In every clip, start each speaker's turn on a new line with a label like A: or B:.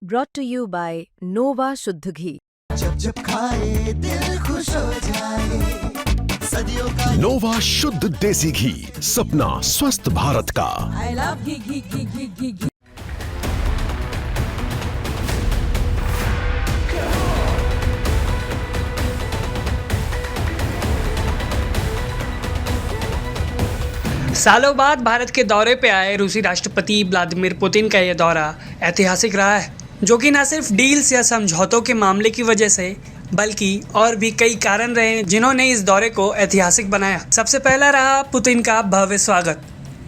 A: brought to you by Nova शुद्ध घी।
B: जब जब खाए दिल खुश हो जाए, सदियों का
C: नोवा शुद्ध देसी घी, सपना स्वस्थ भारत का।
D: I love घी।
E: सालों बाद भारत के दौरे पे आए रूसी राष्ट्रपति व्लादिमीर पुतिन का यह दौरा ऐतिहासिक रहा है, जो कि न सिर्फ डील्स या समझौतों के मामले की वजह से बल्कि और भी कई कारण रहे जिन्होंने इस दौरे को ऐतिहासिक बनाया। सबसे पहला रहा पुतिन का भव्य स्वागत,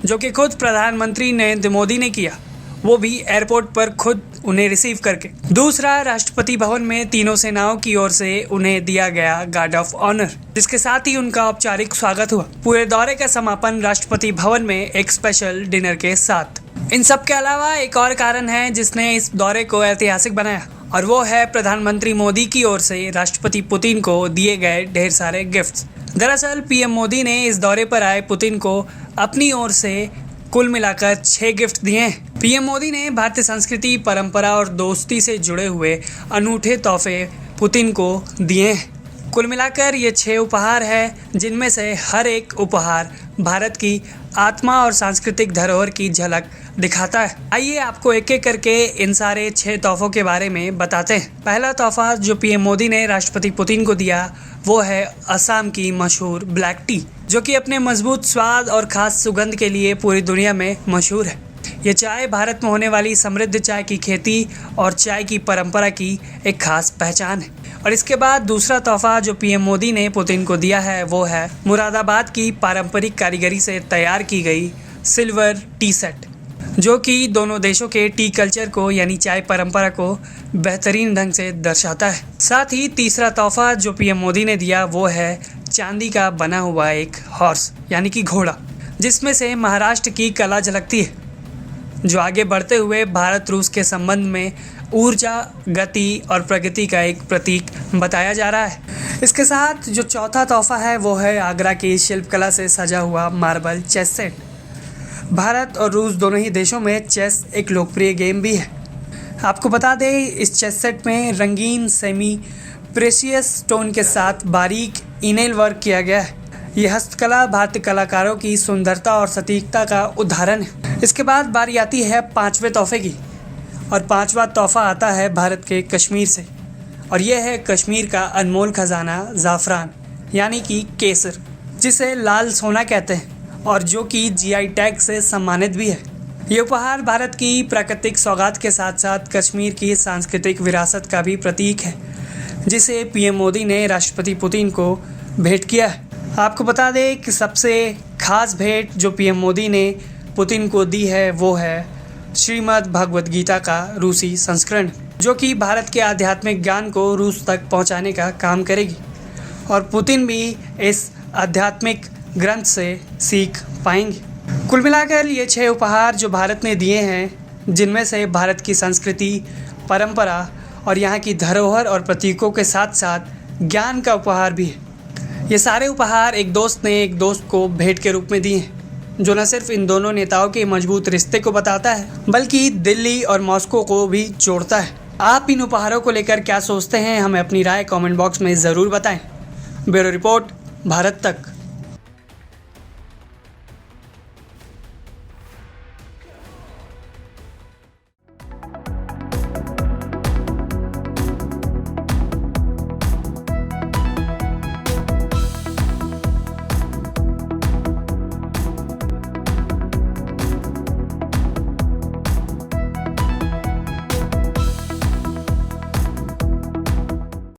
E: जो कि खुद प्रधानमंत्री नरेंद्र मोदी ने किया, वो भी एयरपोर्ट पर खुद उन्हें रिसीव करके। दूसरा, राष्ट्रपति भवन में तीनों सेनाओं की ओर से उन्हें दिया गया गार्ड ऑफ ऑनर, जिसके साथ ही उनका औपचारिक स्वागत हुआ। पूरे दौरे का समापन राष्ट्रपति भवन में एक स्पेशल डिनर के साथ। इन सब के अलावा एक और कारण है जिसने इस दौरे को ऐतिहासिक बनाया, और वो है प्रधानमंत्री मोदी की ओर से राष्ट्रपति पुतिन को दिए गए ढेर सारे गिफ्ट्स। दरअसल पीएम मोदी ने इस दौरे पर आए पुतिन को अपनी ओर से कुल मिलाकर 6 गिफ्ट दिए हैं। पीएम मोदी ने भारतीय संस्कृति, परंपरा और दोस्ती से जुड़े हुए अनूठे तोहफे पुतिन को दिए हैं। कुल मिलाकर ये 6 उपहार हैं, जिनमें से हर एक उपहार भारत की आत्मा और सांस्कृतिक धरोहर की झलक दिखाता है। आइए आपको एक एक करके इन सारे 6 तोहफों के बारे में बताते हैं। पहला तोहफा जो पीएम मोदी ने राष्ट्रपति पुतिन को दिया वो है असम की मशहूर ब्लैक टी, जो कि अपने मजबूत स्वाद और खास सुगंध के लिए पूरी दुनिया में मशहूर है। ये चाय भारत में होने वाली समृद्ध चाय की खेती और चाय की परंपरा की एक खास पहचान है। और इसके बाद दूसरा तोहफा जो पीएम मोदी ने पुतिन को दिया है वो है मुरादाबाद की पारंपरिक कारीगरी से तैयार की गई सिल्वर टी सेट, जो कि दोनों देशों के टी कल्चर को यानी चाय परंपरा को बेहतरीन ढंग से दर्शाता है। साथ ही तीसरा तोहफा जो पीएम मोदी ने दिया वो है चांदी का बना हुआ एक हॉर्स यानी कि घोड़ा, जिसमें से महाराष्ट्र की कला झलकती है, जो आगे बढ़ते हुए भारत रूस के संबंध में ऊर्जा, गति और प्रगति का एक प्रतीक बताया जा रहा है। इसके साथ जो चौथा तोहफा है वो है आगरा की शिल्पकला से सजा हुआ मार्बल चेस सेट। भारत और रूस दोनों ही देशों में चेस एक लोकप्रिय गेम भी है। आपको बता दें, इस चेस सेट में रंगीन सेमी प्रेशियस स्टोन के साथ बारीक इनेल वर्क किया गया है। यह हस्तकला भारतीय कलाकारों की सुंदरता और सटीकता का उदाहरण है। इसके बाद बारी आती है 5वें तोहफे की, और 5वां तोहफा आता है भारत के कश्मीर से, और यह है कश्मीर का अनमोल खजाना ज़ाफ़रान यानी कि केसर, जिसे लाल सोना कहते हैं और जो कि जीआई टैग से सम्मानित भी है। ये उपहार भारत की प्राकृतिक सौगात के साथ साथ कश्मीर की सांस्कृतिक विरासत का भी प्रतीक है, जिसे पीएम मोदी ने राष्ट्रपति पुतिन को भेंट किया है। आपको बता दें कि सबसे खास भेंट जो पीएम मोदी ने पुतिन को दी है वो है श्रीमद् भगवद गीता का रूसी संस्करण, जो कि भारत के आध्यात्मिक ज्ञान को रूस तक पहुंचाने का काम करेगी, और पुतिन भी इस आध्यात्मिक ग्रंथ से सीख पाएंगे। कुल मिलाकर ये 6 उपहार जो भारत ने दिए हैं, जिनमें से भारत की संस्कृति, परंपरा और यहाँ की धरोहर और प्रतीकों के साथ साथ ज्ञान का उपहार भी है। ये सारे उपहार एक दोस्त ने एक दोस्त को भेंट के रूप में दिए हैं, जो न सिर्फ इन दोनों नेताओं के मजबूत रिश्ते को बताता है बल्कि दिल्ली और मॉस्को को भी जोड़ता है। आप इन उपहारों को लेकर क्या सोचते हैं, हमें अपनी राय कमेंट बॉक्स में ज़रूर बताएं। ब्यूरो रिपोर्ट, भारत तक।